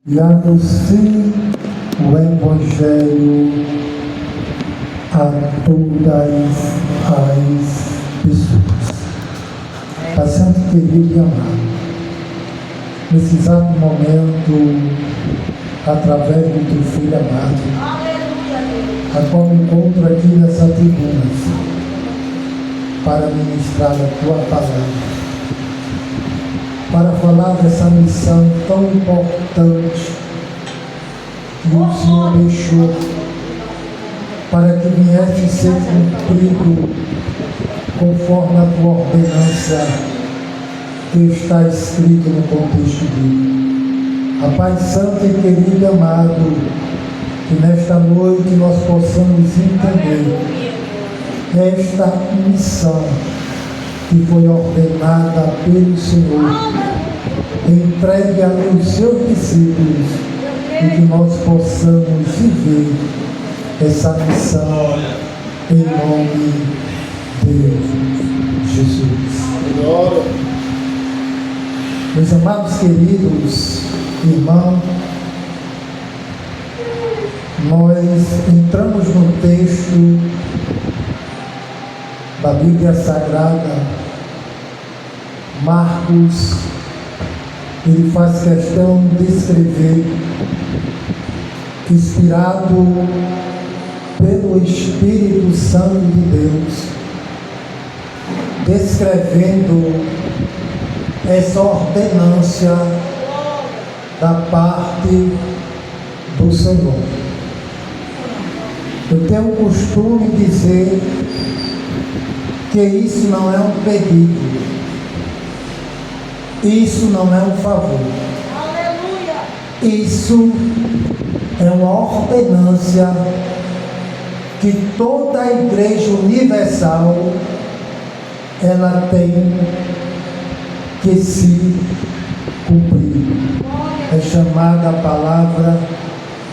e anuncie o Evangelho a todas as pessoas. Pai Santo, querido e amado, nesse exato momento, através do teu Filho amado, a qual me encontro aqui nessa tribuna, para ministrar a tua palavra, para falar dessa missão tão importante que o Senhor deixou para que viesse ser cumprido conforme a tua ordenança que está escrito no contexto bíblico. A Pai Santo e querido e amado, que nesta noite nós possamos entender esta missão que foi ordenada pelo Senhor, entregue aos seus discípulos, e que nós possamos viver essa missão em nome de Jesus. Meus amados queridos irmãos, nós entramos no texto da Bíblia Sagrada. Marcos, ele faz questão de escrever, inspirado pelo Espírito Santo de Deus, descrevendo essa ordenância da parte do Senhor. Eu tenho o costume de dizer que isso não é um pedido, isso não é um favor, isso é uma ordenância que toda a Igreja Universal ela tem que se cumprir. É chamada a palavra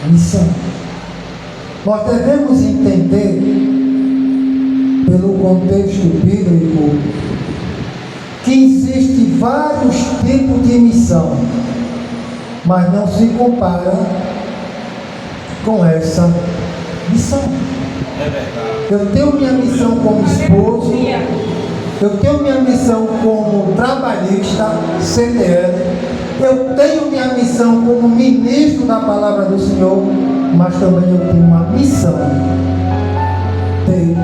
missão. Nós devemos entender, pelo contexto bíblico, que existem vários tipos de missão, mas não se compara com essa missão. É verdade. Eu tenho minha missão como esposo, eu tenho minha missão como trabalhista, CDL, eu tenho minha missão como ministro da palavra do Senhor, mas também eu tenho uma missão de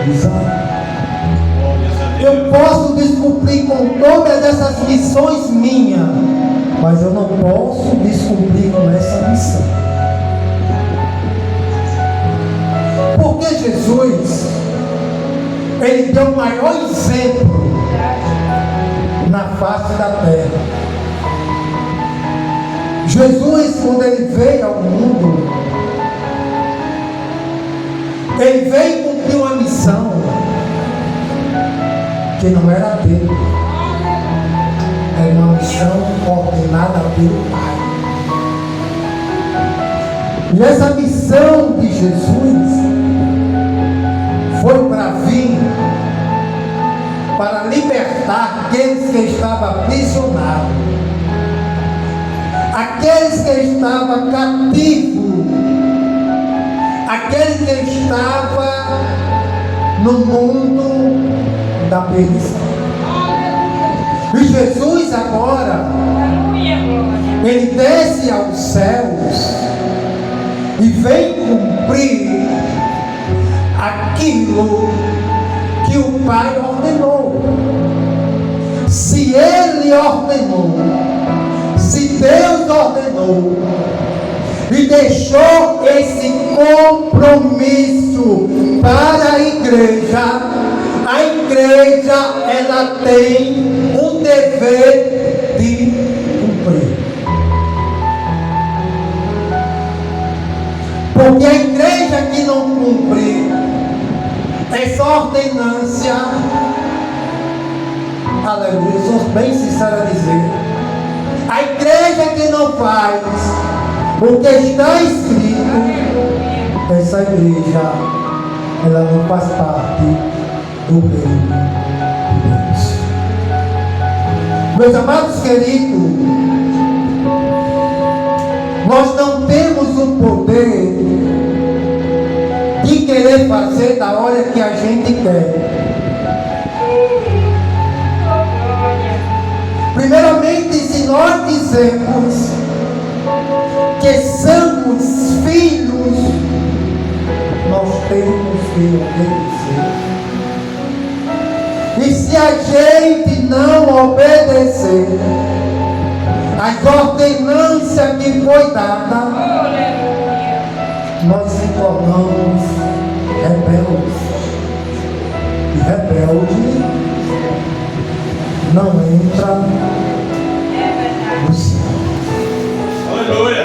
evangelizar. Eu posso descumprir com todas essas missões minhas, mas eu não posso descumprir com essa missão. Porque Jesus, ele deu o maior exemplo na face da terra. Jesus, quando ele veio ao mundo, ele veio cumprir uma missão que não era dele, era uma missão ordenada pelo Pai. E essa missão de Jesus foi para vir, para libertar aqueles que estavam aprisionados, aqueles que estavam cativos, aqueles que estavam no mundo da perdição. E Jesus agora, ele desce aos céus e vem cumprir aquilo que o Pai ordenou. Se ele ordenou, se Deus ordenou e deixou esse compromisso para a igreja ela tem um dever de cumprir. Porque a igreja que não cumpre essa ordenância, aleluia, eu sou bem sincero a dizer, a igreja que não faz o que está escrito, essa igreja ela não faz parte do reino de Deus. Meus amados queridos, nós não temos o poder de querer fazer da hora que a gente quer. Primeiramente, se nós dizemos que somos filhos, nós temos que obedecer. E se a gente não obedecer as ordenanças que foi dada, nós se tornamos rebeldes. E rebelde não entra no céu. Aleluia!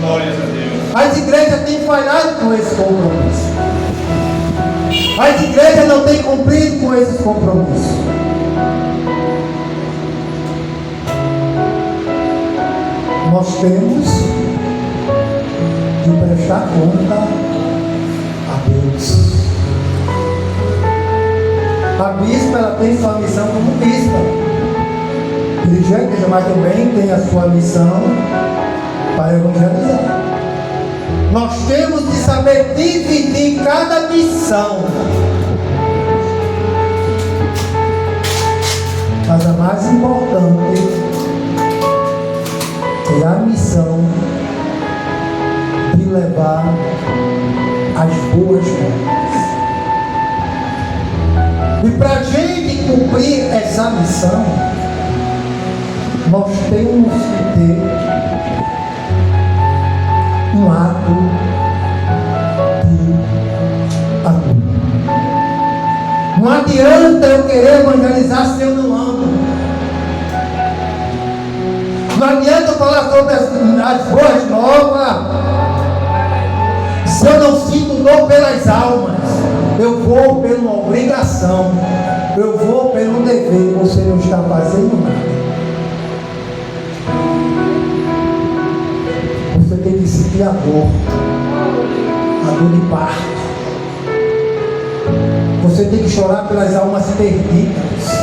Glórias a Deus. As igrejas têm falhado com esse compromisso. As igrejas não têm cumprido com esses compromissos. Nós temos de prestar conta a Deus. A bispa, ela tem sua missão como bispa. Dirigir a igreja, mas também tem a sua missão para evangelizar. Nós temos de saber dividir cada missão. Mas a mais importante é a missão de levar as boas novas. E para a gente cumprir essa missão, nós temos que ter um ato de amor. Não adianta eu querer evangelizar se eu não amo. Não adianta eu falar sobre as boas novas se eu não sinto dor pelas almas. Eu vou pela obrigação, eu vou pelo dever. Você não está fazendo nada. Você tem que sentir a dor de parto. Você tem que chorar pelas almas perdidas.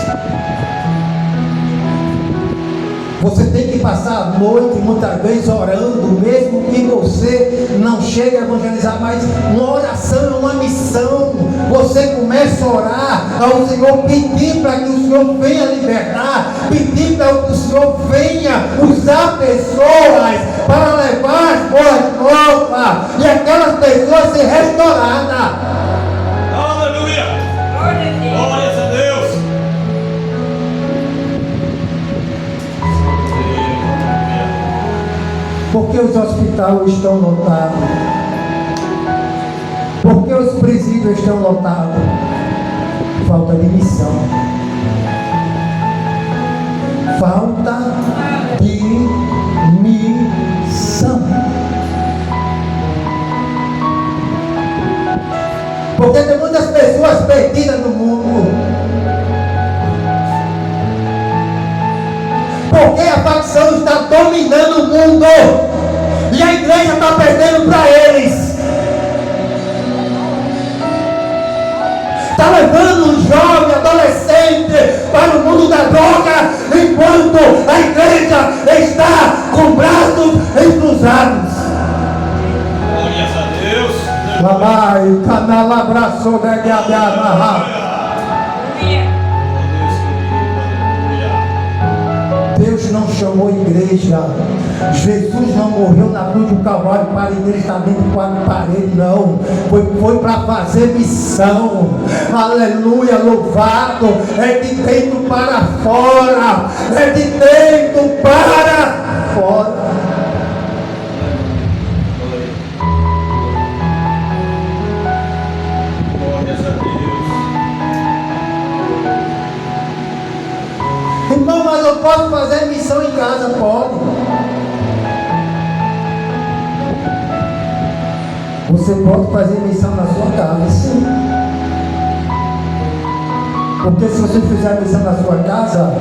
Você tem que passar a noite muitas vezes orando, mesmo que você não chegue a evangelizar, mas uma oração é uma missão. Você começa a orar ao Senhor, pedir para que o Senhor venha libertar, pedir para que o Senhor venha usar pessoas para levar as boas novas e aquelas pessoas ser restauradas. Aleluia! Glórias a Deus! Porque os hospitais estão lotados? Porque os presídios estão lotados? Falta de missão. Falta de missão. Porque tem muitas pessoas perdidas no mundo. Porque a facção está dominando o mundo e a igreja está perdendo para eles. Está levando um jovem, adolescente para o mundo da droga, enquanto a igreja está com braços cruzados. Glórias a Deus! Papai, canal abraçou da guiada. Deus não chamou igreja. Jesus não morreu na cruz do Calvário para a igreja estar dentro de quatro paredes, não. Foi para fazer missão. Aleluia, louvado. É de dentro para fora. É de dentro para fora. Glórias a Deus! Irmão, mas eu posso fazer missão em casa? Pode. Você pode fazer missão na sua casa, sim. Porque se você fizer missão na sua casa,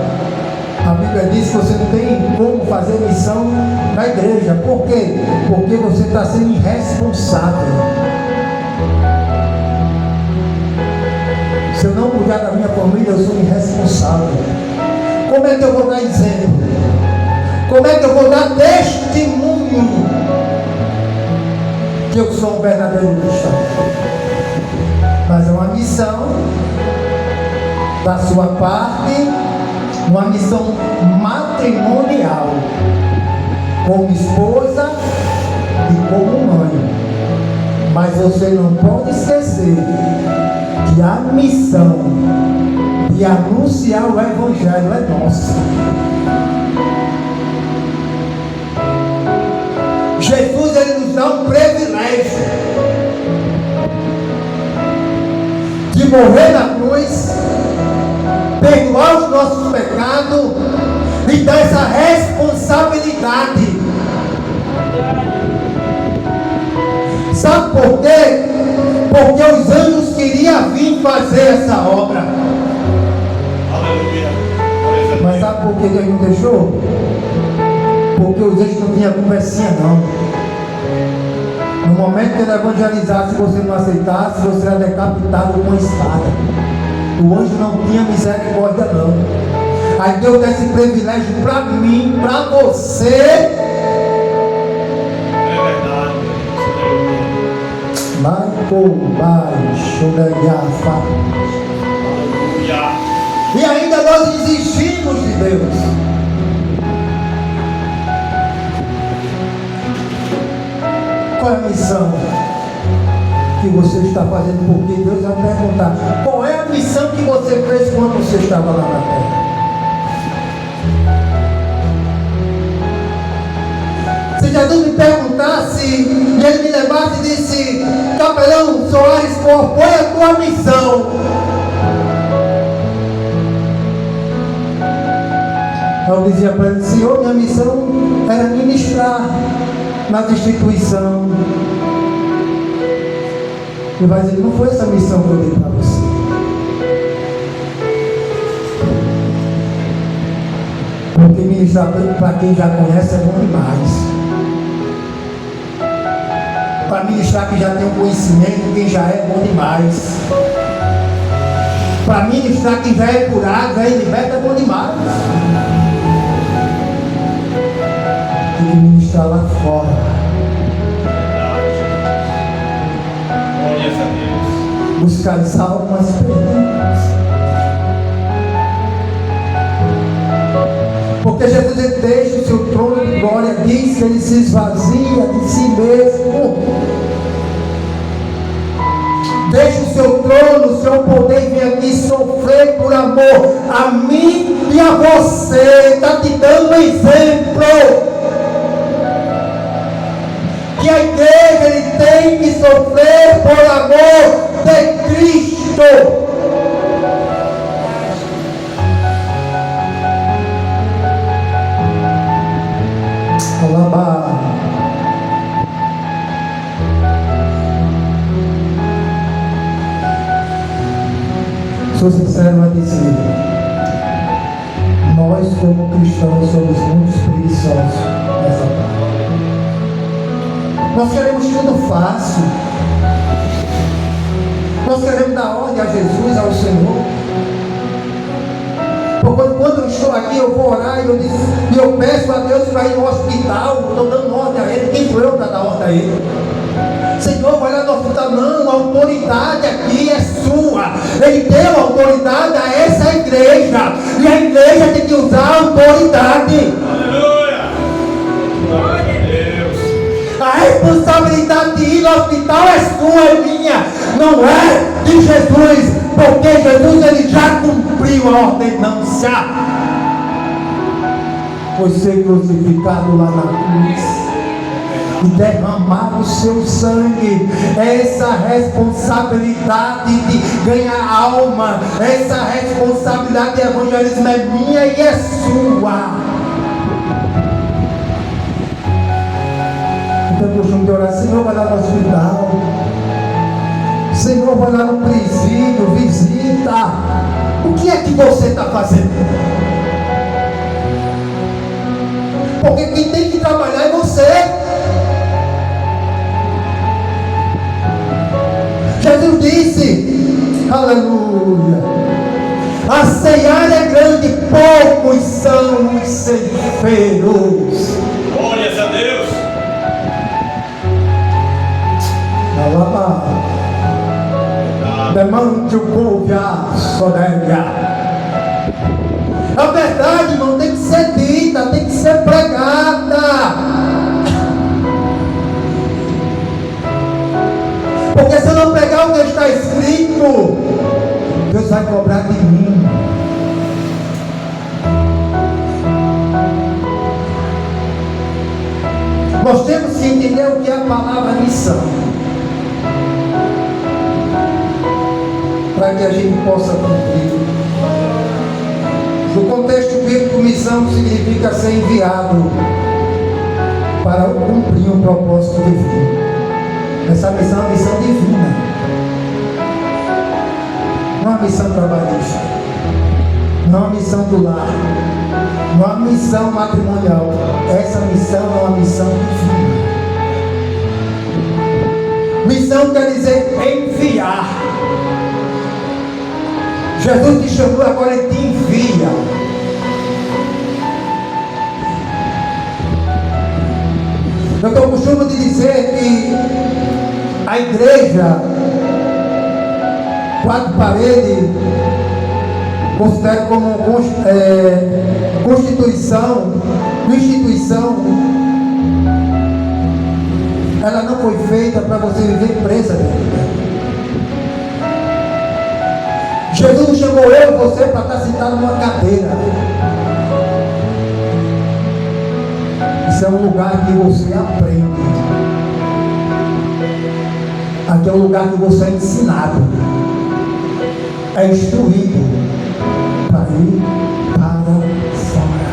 a Bíblia diz que você não tem como fazer missão na igreja. Por quê? Porque você está sendo irresponsável. Se eu não cuidar da minha família, eu sou irresponsável. Como é que eu vou dar exemplo? Como é que eu vou dar testemunho que eu sou um verdadeiro cristão? Mas é uma missão da sua parte, uma missão matrimonial, como esposa e como mãe. Mas você não pode esquecer que a missão de anunciar o Evangelho é nossa. Jesus, ele nos dá um privilégio de morrer na cruz, perdoar os nossos pecados e dar essa responsabilidade. Sabe por quê? Porque os anjos queriam vir fazer essa obra. Aleluia. Mas sabe por que Deus não deixou? Porque os anjos não tinham conversinha não. No momento que ele evangelizasse, se você não aceitasse, você era decapitado com uma espada. O anjo não tinha misericórdia não. Aí Deus dá esse privilégio para mim, para você. É verdade. Aleluia. E ainda nós desistimos de Deus. Qual é a missão que você está fazendo? Porque Deus vai perguntar: qual é a missão que você fez quando você estava lá na terra? Se Jesus me perguntasse e ele me levasse e disse: Capelão Soares, qual foi a tua missão? Eu dizia para ele: Senhor, minha missão era ministrar na instituição. Ele vai dizer: não foi essa missão que eu dei para você. Porque ministrar para quem já conhece é bom demais. Para ministrar quem já tem um conhecimento, quem já é bom demais. Para ministrar quem já é curado, já é liberto, é bom demais. Tem que ministrar lá fora. Glórias a Deus. Buscar as almas perdidas. Porque Jesus, ele deixa o seu trono de glória, diz que ele se esvazia de si mesmo. Deixa o seu trono, o seu poder, e vem aqui sofrer por amor a mim e a você. Está te dando um exemplo. Que a igreja, ele tem que sofrer por amor de Cristo. Alabá. Sou sincero a dizer, nós como cristãos somos muito preguiçosos nessa parte. Nós queremos tudo fácil. Nós queremos dar ordem a Jesus, ao Senhor. Porque quando eu estou aqui, eu vou orar e eu peço a Deus para ir no hospital. Estou dando ordem a Ele. Quem sou eu para dar ordem a Ele? Senhor, vai lá no hospital. Não, a autoridade aqui é sua. Ele deu autoridade a essa igreja. E a igreja tem que usar a autoridade. Aleluia. Glória a Deus. A responsabilidade de ir no hospital é sua, é minha. Não é de Jesus. Porque Jesus, ele já cumpriu a ordenança. Foi ser crucificado lá na cruz e derramar o seu sangue. Essa responsabilidade de ganhar alma, essa responsabilidade de evangelismo é minha e é sua. Então eu costumo de orar: Senhor, vai lá no hospital, Senhor, vai lá no presídio, visita. O que é que você está fazendo? Porque quem tem que trabalhar é você. Jesus disse, aleluia, A seara é grande, poucos são os ceifeiros. Glórias a Deus. A verdade não tem que ser dita, tem que ser pregada. Porque se eu não pegar o que está escrito, Deus vai cobrar de mim. Nós temos que entender o que é a palavra missão, para que a gente possa cumprir. No contexto bíblico, missão significa ser enviado para cumprir um propósito divino. Essa missão é uma missão divina, não é uma missão trabalhista, não é uma missão do lar, não é uma missão matrimonial. Essa missão é uma missão divina. Missão quer dizer enviar. Jesus te chamou, agora Ele te envia. Eu estou costume de dizer que a igreja, quatro paredes, considero como instituição, ela não foi feita para você viver presa dentro. Jesus chamou eu e você para estar sentado numa cadeira. Isso é um lugar que você aprende. Aqui é um lugar que você é ensinado, é instruído para ir para fora.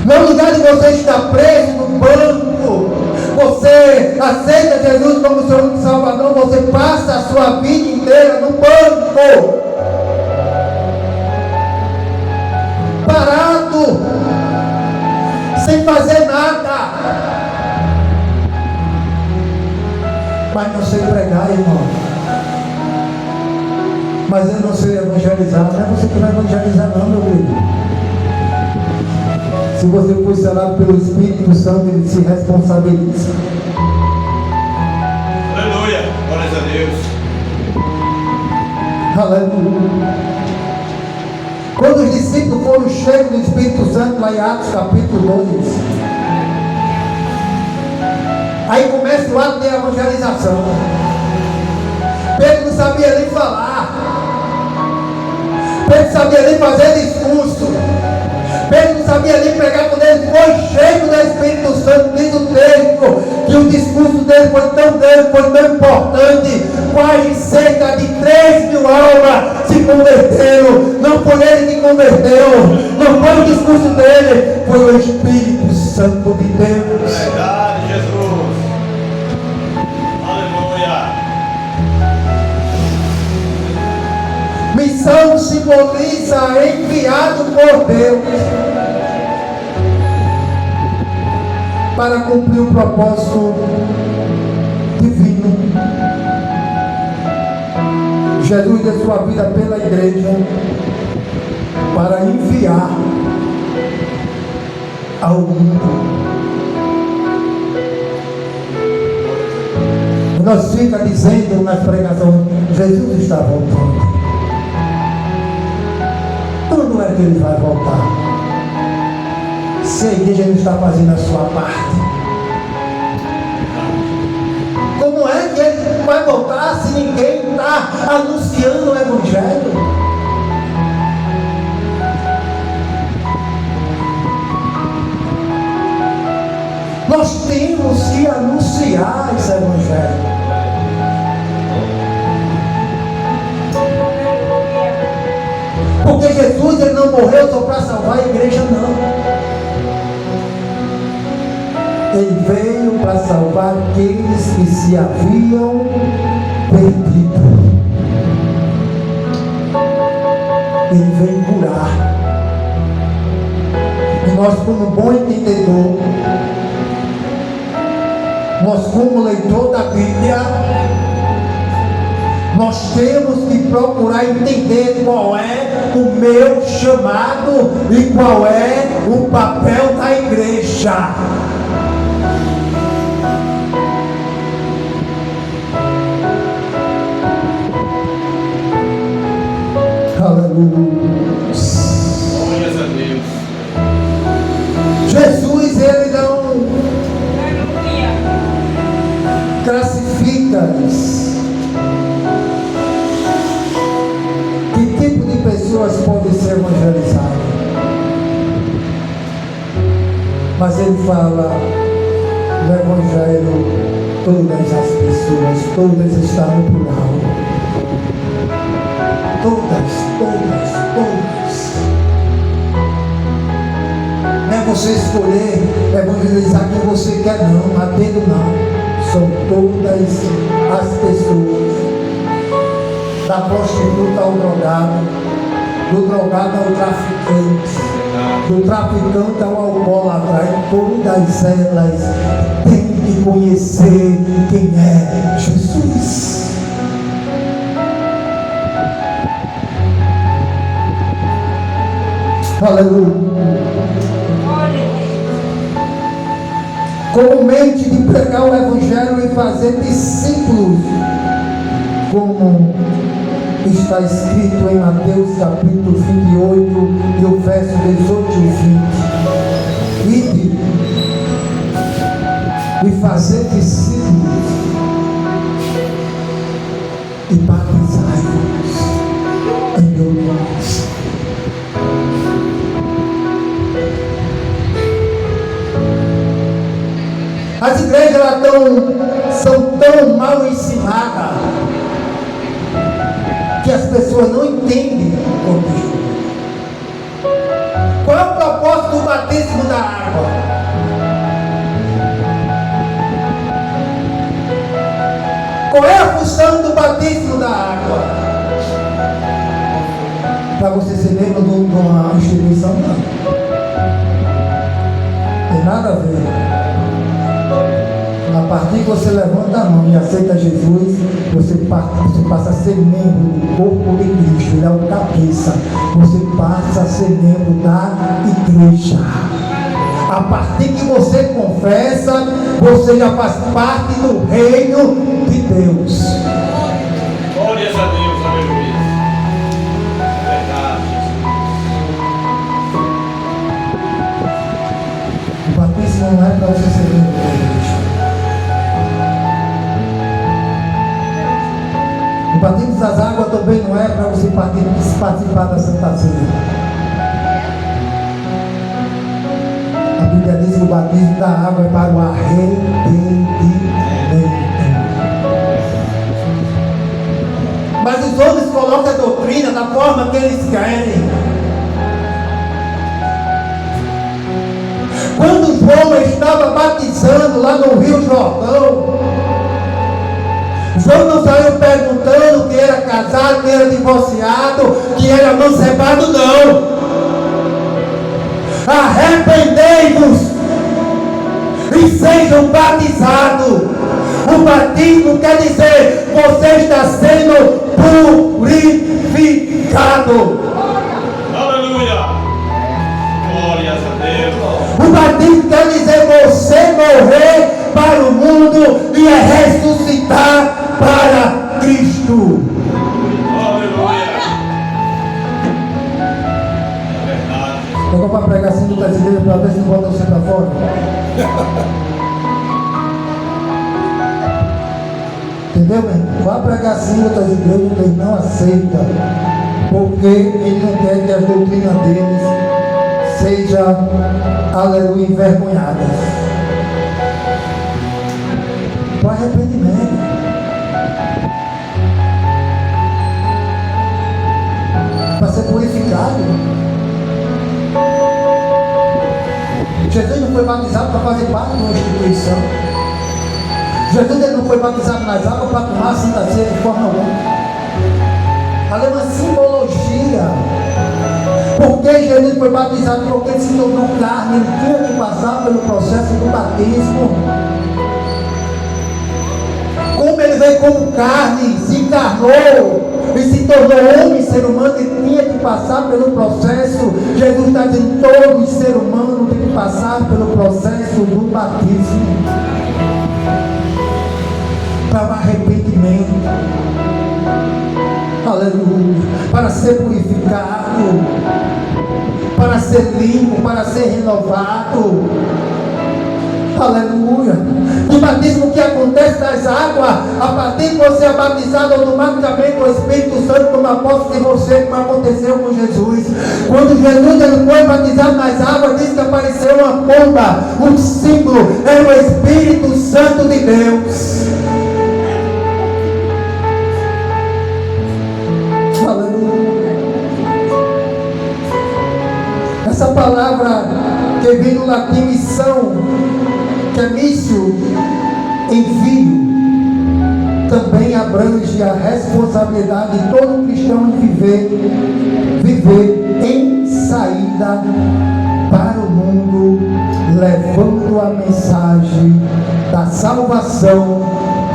Não é um lugar de você estar preso no banco. Você aceita Jesus como seu único Salvador, você passa a sua vida inteira no banco, parado, sem fazer nada. Mas não sei pregar, irmão. Mas eu não sei evangelizar. Não é você que vai evangelizar, não, meu filho. Se você for selado pelo Espírito Santo, Ele se responsabiliza. Aleluia. Glórias a Deus. Aleluia. Quando os discípulos foram cheios do Espírito Santo, lá em Atos capítulo 2, aí começa o ato de evangelização. Pedro não sabia nem falar. Pedro não sabia nem fazer discurso. Pedro não sabia nem pregar. Quando ele foi cheio do Espírito Santo, diz o texto que o discurso dele foi tão grande, foi tão importante, quase cerca de 3.000 almas se converteram. Não foi ele que converteu, não foi o discurso dele, foi o Espírito Santo de Deus. Verdade, Jesus. Aleluia. Missão simboliza enviado por Deus para cumprir um propósito divino. Jesus deu sua vida pela igreja para enviar ao mundo. Nós ficamos dizendo nas pregações: Jesus está voltando. Quando é que Ele vai voltar? Se a igreja não está fazendo a sua parte, como é que Ele vai voltar se ninguém está anunciando o Evangelho? Nós temos que anunciar esse Evangelho. Porque Jesus, Ele não morreu só para salvar a igreja, não. Ele veio para salvar aqueles que se haviam perdido. Ele veio curar. E nós, como bom entendedor, nós, como leitor da Bíblia, Nós temos que procurar entender qual é o meu chamado e qual é o papel da igreja. Aleluia. Glórias a Deus. Jesus, ele não classifica que tipo de pessoas podem ser evangelizadas, mas ele fala no Evangelho todas as pessoas, todas estão no plural. Todas. Não é você escolher evangelizar quem você quer, não, a dedo não. São todas as pessoas, da prostituta ao drogado, do drogado ao traficante, do traficante ao alcoólatra, todas elas têm que conhecer quem é Jesus. Aleluia. Comumente de pregar o Evangelho e fazer discípulos, como está escrito em Mateus capítulo 28 e o verso 18 e 20. Ide e fazer discípulos e batizai-os em meu nome. As igrejas são tão mal ensinadas que as pessoas não entendem o contexto. Qual é o propósito do batismo da água? Qual é a função do batismo da água? Para você ser membro de uma instituição? Não. Tem nada a ver. A partir que você levanta a mão e aceita Jesus, você passa a ser membro do corpo de Cristo. Ele é o cabeça. Você passa a ser membro da igreja. A partir que você confessa, você já faz parte do reino de Deus. Glórias a Deus, aleluia. É verdade. O batismo não é para você ser membro da igreja. O batismo das águas também não é para você participar da Santa Ceia. A Bíblia diz que o batismo da água é para o arrependimento. Mas os homens colocam a doutrina da forma que eles querem. Quando João estava batizando lá no Rio Jordão, João não saiu perguntando que era casado, que era divorciado, que era amancebado, não. Arrependei-vos e sejam batizados. O batismo quer dizer você está sendo purificado. Aleluia. Glórias a Deus. O batismo quer dizer você morrer para o mundo e ressuscitar para Cristo. Aleluia. É verdade. Pegou para pregar assim do brasileiro para ver se não bota você para fora. Entendeu, meu? Vai pregar assim outras igrejas que ele não aceita, porque ele não quer que as doutrinas deles sejam, aleluia, envergonhadas. O arrependimento. Para ser purificado. Jesus não foi batizado para fazer parte de uma instituição. Jesus ele não foi batizado nas águas para tomar a Santa Ceia de forma alguma. Ali é uma simbologia. Porque Jesus foi batizado? Porque ele se tornou carne. Ele tinha que passar pelo processo do batismo. como ele veio como carne, se encarnou e se tornou homem, ser humano, ele tinha que passar pelo processo. Jesus está dizendo: todo ser humano tem que passar pelo processo do batismo para o arrependimento. Aleluia. Para ser purificado, para ser limpo, para ser renovado. Aleluia. O batismo que acontece nas águas, a partir de você é batizado, automaticamente o Espírito Santo toma posse de você, como aconteceu com Jesus. Quando Jesus ele foi batizado nas águas, diz que apareceu uma pomba, um símbolo, era o Espírito Santo de Deus. Aleluia. Essa palavra que vem no latim missão, que é mício, envio, também abrange a responsabilidade de todo cristão em viver em saída para o mundo, levando a mensagem da salvação,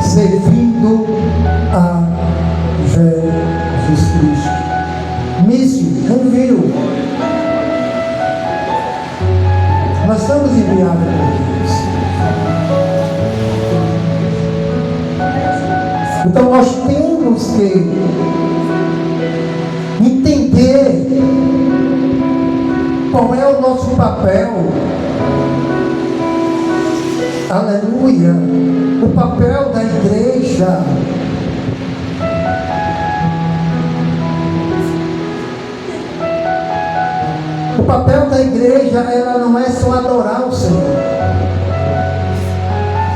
servindo a Jesus Cristo. Mício, envio. Nós somos enviados por Deus. Então nós temos que entender qual é o nosso papel. Aleluia. O papel da igreja. O papel da igreja, ela não é só adorar o Senhor.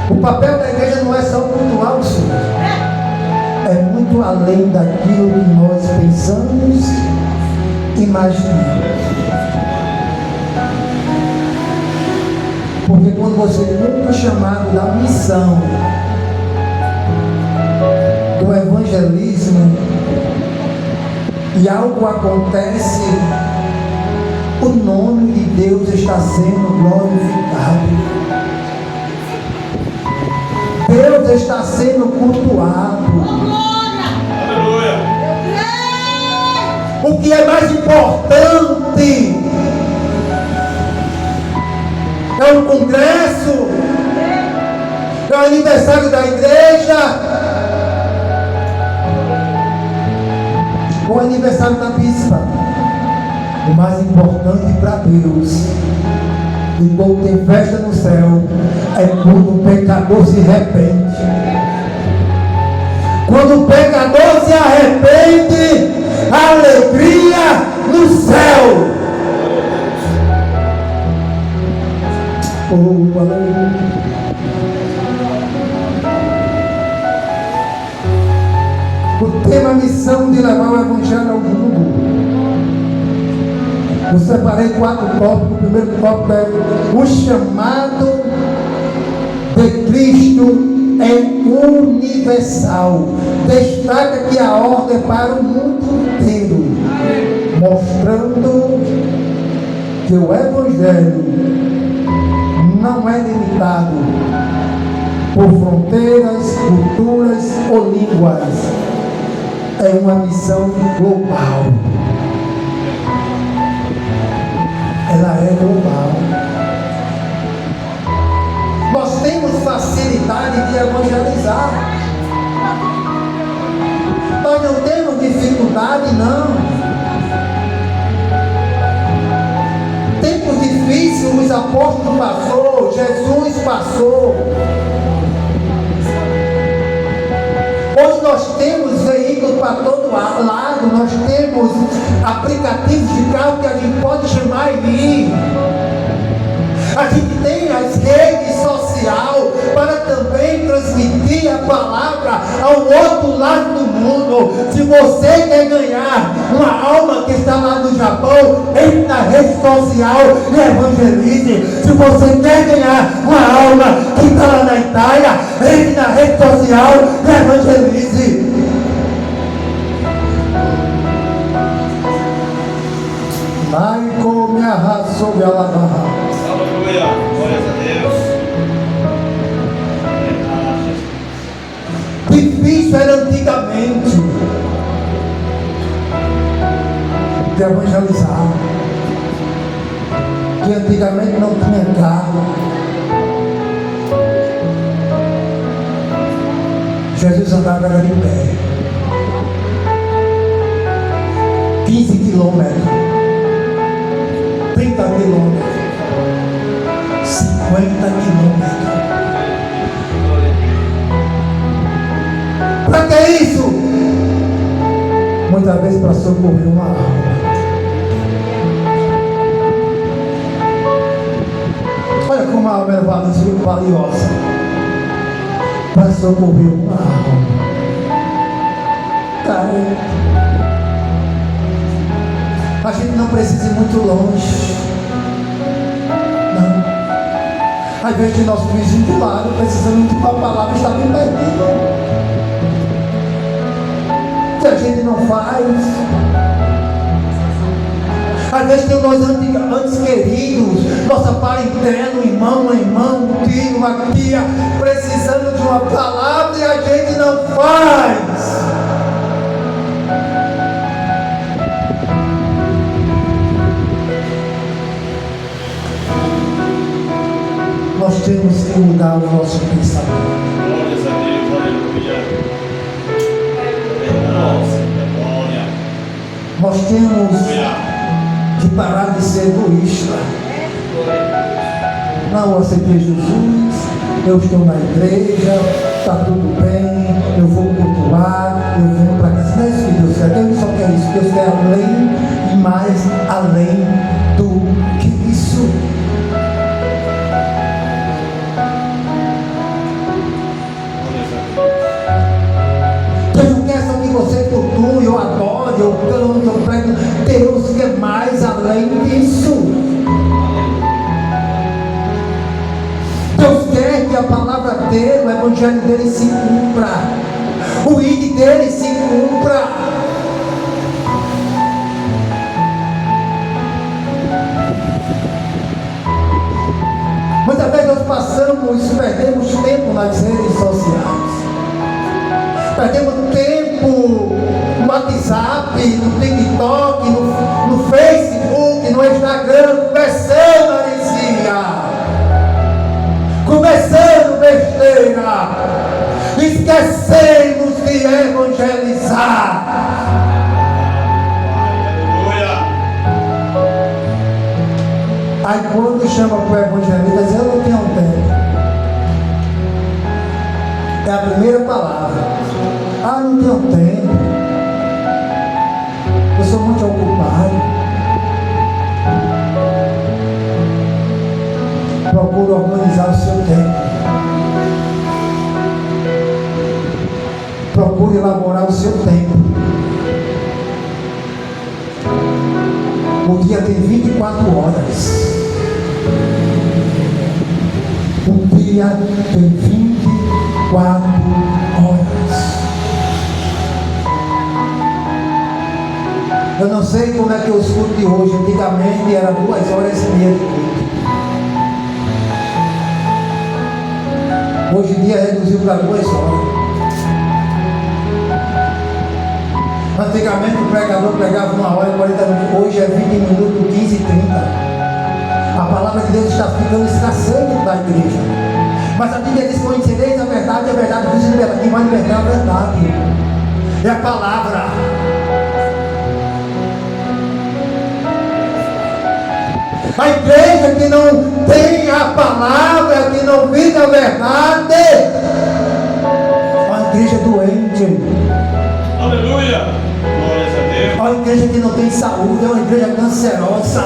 O papel da igreja não é só cultuar o Senhor. É muito além daquilo que nós pensamos, imaginamos. Porque quando você cumpre o chamado da missão, do evangelismo, e algo acontece, o nome de Deus está sendo glorificado. Deus está sendo cultuado. Aleluia. O que é mais importante é o congresso, é o aniversário da igreja, o aniversário da bispa. O mais importante para Deus, e quando tem festa no céu, é quando o pecador se arrepende. Quando o pecador se arrepende, alegria no céu. Oh, aleluia. O tema missão de levar o evangelho ao mundo. Eu separei 4 tópicos. O primeiro tópico é o chamado de Cristo é universal. Destaca que a ordem é para o mundo inteiro, mostrando que o Evangelho não é limitado por fronteiras, culturas ou línguas. É uma missão global. Ela é global. Nós temos facilidade de evangelizar. Nós não temos dificuldade, não. Tempos difíceis os apóstolos passou, Jesus passou. Hoje nós temos veículos para todo lado, nós temos aplicativos de carro que a gente pode chamar e ir. A gente tem as redes sociais para também transmitir a palavra ao outro lado do mundo. Se você quer ganhar uma alma que está lá no Japão, entre na rede social e evangelize. Se você quer ganhar uma alma que está lá na Itália, entre na rede social e evangelize. Maico me arrasou e alabarra. Aleluia. Glórias a Deus. Isso era antigamente. De evangelizar. Que antigamente não tinha carro. Jesus andava de pé. 15 quilômetros. 30 quilômetros. 50 quilômetros. Para que isso? Muitas vezes para socorrer uma alma. Olha como a alma era valiosa. Para socorrer uma alma. Cara, a gente não precisa ir muito longe. Não. Às vezes nosso vizinho do lado precisamos de uma palavra, está bem pertinho. Que a gente não faz. Às vezes tem nós antes queridos, nossa parentela, um irmão, um tio, uma tia, precisando de uma palavra e a gente não faz. Nós temos que mudar o nosso pensamento. Glórias a Deus, aleluia. Nossa, glória. Nós temos que parar de ser egoísta. Não, eu aceitei Jesus, eu estou na igreja, está tudo bem, eu vou cultuar, eu venho para casa. Não é isso que Deus quer, Deus só quer isso, Deus quer além e mais além do que isso. Deus não quer só que você cultue, eu adore, eu canto, eu prego. Deus quer mais além disso. Deus quer que a palavra dele, o evangelho dele se cumpra. O ide dele se cumpra. Muitas vezes nós perdemos tempo nas redes sociais. Perdemos tempo no WhatsApp, no TikTok, no Facebook, no Instagram, conversando heresia, conversando besteira, esquecemos de evangelizar. Aí quando chama para o evangelista, diz: eu não tenho tempo. É a primeira palavra. Ah, não tenho tempo. Eu sou muito ocupado. Procure organizar o seu tempo. Procure elaborar o seu tempo. O dia tem 24 horas. O dia tem 24 horas. Eu não sei como é que eu escuto de hoje. Antigamente era 2 horas e meia de culto. Hoje em dia reduziu para 2 horas. Antigamente o pregador pregava 1 hora e 40 minutos. Hoje é 20 minutos, 15 e 30. A palavra de Deus está ficando escasseira dentro da igreja. Mas a Bíblia diz: conhecereis a verdade vos libertará. Quem vai libertar a verdade é a palavra. A igreja que não tem a palavra, que não vive a verdade, é uma igreja doente. Aleluia! Glórias a Deus. É uma igreja que não tem saúde, é uma igreja cancerosa.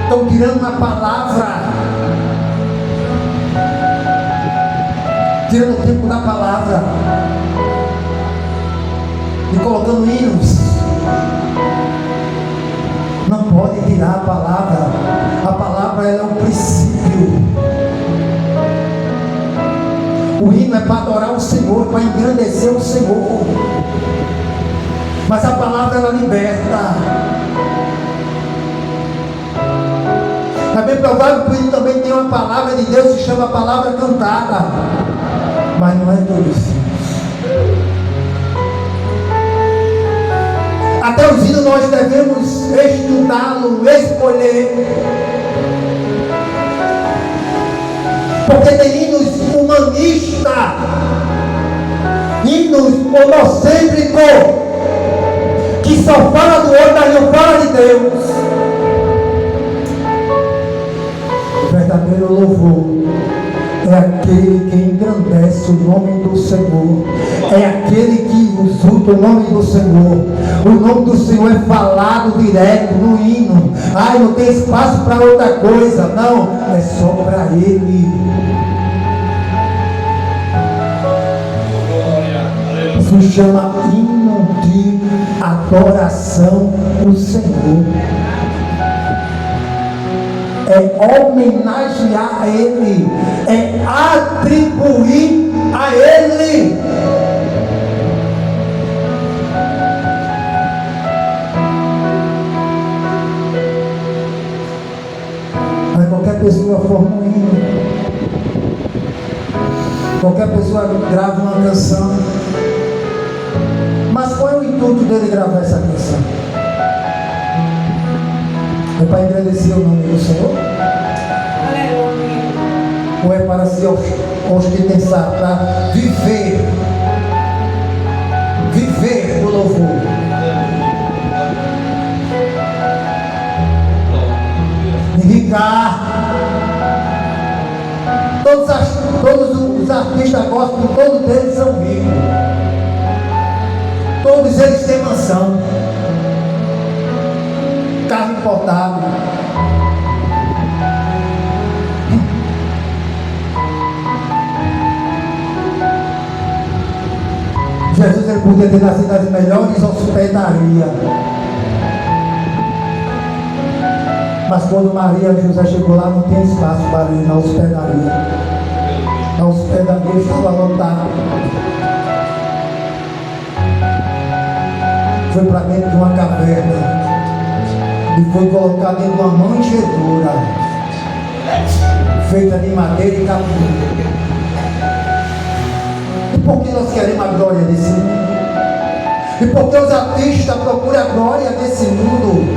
Estão tirando a palavra, tirando o tempo da palavra e colocando hinos. Não pode tirar a palavra. A palavra é um princípio. O hino é para adorar o Senhor, para engrandecer o Senhor. Mas a palavra ela liberta. É bem provável que ele também tem uma palavra de Deus que se chama palavra cantada. Mas não é tudo isso. Até os hinos nós devemos estudá-lo, escolher. Porque tem hinos humanistas, hinos homocêntricos, que só fala do outro, mas não fala de Deus. O verdadeiro louvor é aquele que engrandece o nome do Senhor. É aquele que exulta o nome do Senhor. O nome do Senhor é falado direto no hino. Ai, não tem espaço para outra coisa. Não, é só para Ele. Isso se chama hino de adoração ao Senhor. É homenagear a Ele, é atribuir a Ele. Mas qualquer pessoa forma um hino, qualquer pessoa grava uma canção. Mas qual é o intuito dele gravar essa canção? É para agradecer o nome do Senhor? Ou é para se ostentar, para viver do louvor? De ricar. Todos os artistas gospel, todos eles são ricos. Todos eles têm mansão, carro importado. Jesus ele podia ter nascido nas melhores hospedarias. Mas quando Maria e José chegou lá, não tinha espaço para ir na hospedaria. A hospedaria estava lotada. Foi para dentro de uma caverna e foi colocado dentro de uma manjedoura feita de madeira e capim. E por que nós queremos a glória desse mundo? E por que os artistas procuram a glória desse mundo?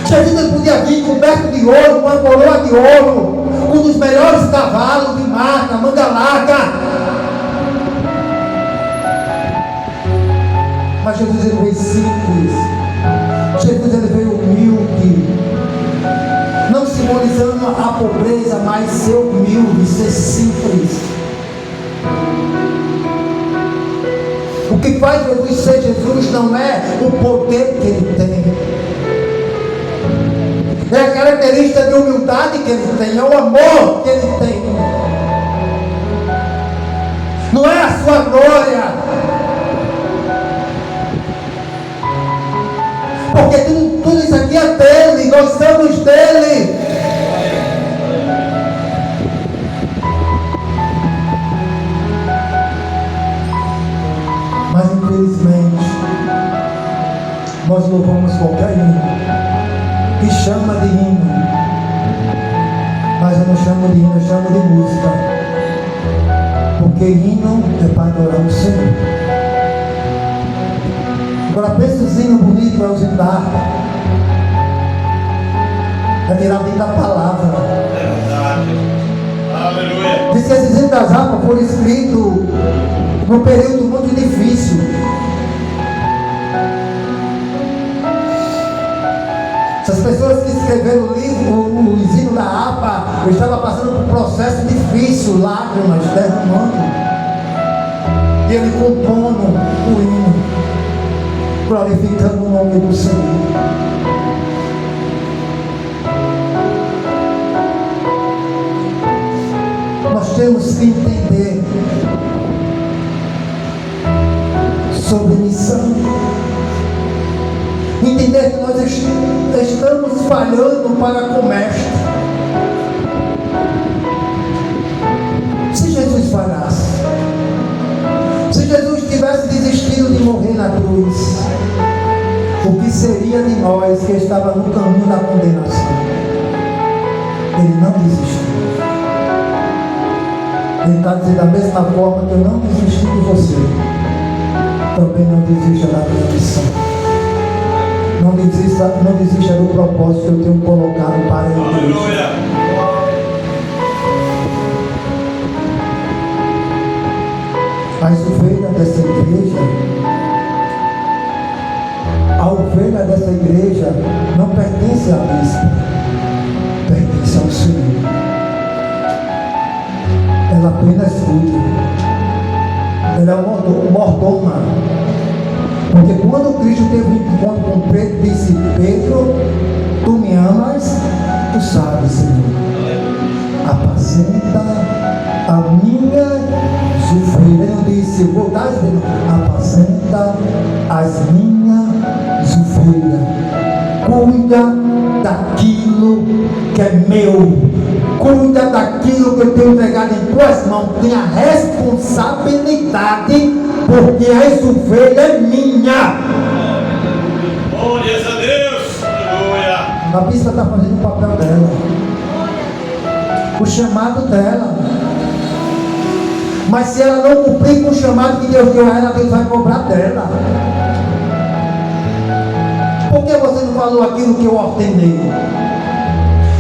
Jesus podia vir coberto de ouro, com uma coroa de ouro, um dos melhores cavalos de marca, manga larga. Mas Jesus ele veio simples. Jesus ele veio humilde. Não simbolizando a pobreza, mas ser humilde, ser simples. O que faz Jesus ser Jesus não é o poder que ele tem. É a característica de humildade que ele tem, é o amor que ele tem. Não é a sua glória. Porque tudo isso aqui é dele, nós somos dele. Mas infelizmente, nós louvamos qualquer hino que chama de hino, mas eu não chamo de hino, eu chamo de música, porque hino é para adorar o Senhor. Agora pensa os hinos bonitos, é os hinos da harpa, é tirado dentro da palavra. Aleluia. Diz que esses hinos das harpas foram escritos num período muito difícil. Essas pessoas que escreveram o livro, os hinos da harpa, estavam passando por um processo difícil, lágrimas derramando. E ele compondo o hino, glorificando o nome do Senhor. Nós temos que entender sobre missão. Entender que nós estamos falhando para com o Mestre. Se Jesus falhasse, se Jesus tivesse desistido de morrer na cruz, o que seria de nós que estava no caminho da condenação? Ele não desistiu. Ele está dizendo da mesma forma que eu não desisti de você, também não desista da minha missão. Não desista do propósito que eu tenho colocado para a igreja. As ovelhas dessa igreja, a ovelha dessa igreja não pertence à bispa, pertence ao Senhor. Ela apenas cuida. Ela é mordoma. Porque quando Cristo teve um encontro com Pedro, disse: Pedro, tu me amas, tu sabes, Senhor. Apacenta a minha ovelha. Ele não disse: vou dar, apacenta as minhas ovelhas. Cuida daquilo que é meu. Cuida daquilo que eu tenho entregado em tuas mãos. Tenha responsabilidade, porque essa ovelha é minha. Glória a Deus. Aleluia. A bispa está fazendo o papel dela, o chamado dela. Mas se ela não cumprir com o chamado que Deus deu a ela, Deus vai cobrar dela. Por que você não falou aquilo que eu ordenei?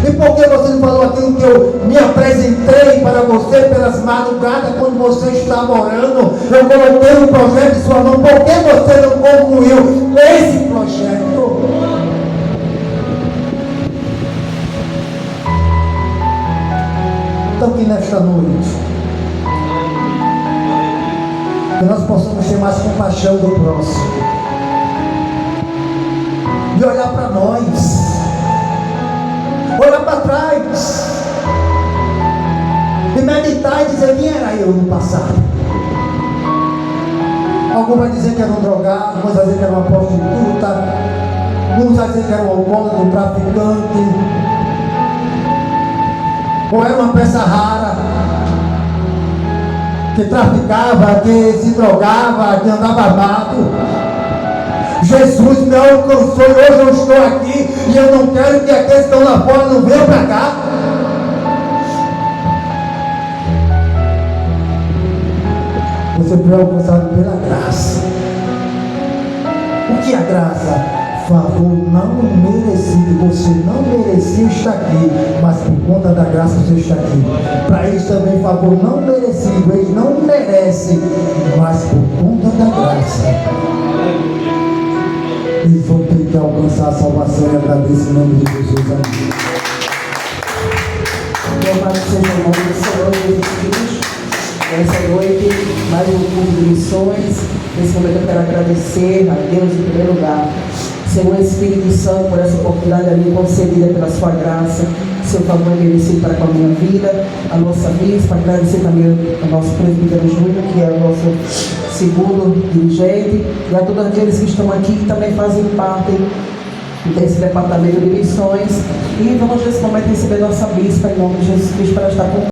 E por que você não falou aquilo que eu me apresentei para você pelas madrugadas quando você estava orando? Eu coloquei um projeto em sua mão. Por que você não concluiu esse projeto? Então que nesta noite que nós possamos ter mais compaixão do próximo e olhar para nós, olhar para trás e meditar e dizer: quem era eu no passado? Alguns vai dizer que era um drogado, alguns vai dizer que era uma prostituta, alguns vai dizer que era um alcoólatra, um traficante, ou era uma peça rara que traficava, que se drogava, que andava armado. Jesus me alcançou e hoje eu estou aqui e eu não quero que aqueles que estão lá fora não venham para cá. Você foi alcançado pela graça. O que é a graça? Favor não merecido. Você não merecia estar aqui, mas por conta da graça você está aqui. Para eles também, favor não merecido. Eles não merecem, mas por conta da graça eles vão ter que alcançar a salvação e agradecer em nome de Jesus. Amém. Louvado seja o nome do Senhor Jesus Cristo. Nessa noite, mais um culto de missões. Nesse momento eu quero agradecer a Deus em primeiro lugar, Senhor Espírito Santo, por essa oportunidade a mim concedida pela sua graça, seu favor merecido para com a minha vida, a nossa bispa, agradecer também ao nosso presbítero Júnior, que é o nosso segundo dirigente, e a todos aqueles que estão aqui que também fazem parte desse departamento de missões. E vamos nesse momento receber nossa bispa em nome de Jesus Cristo para estar com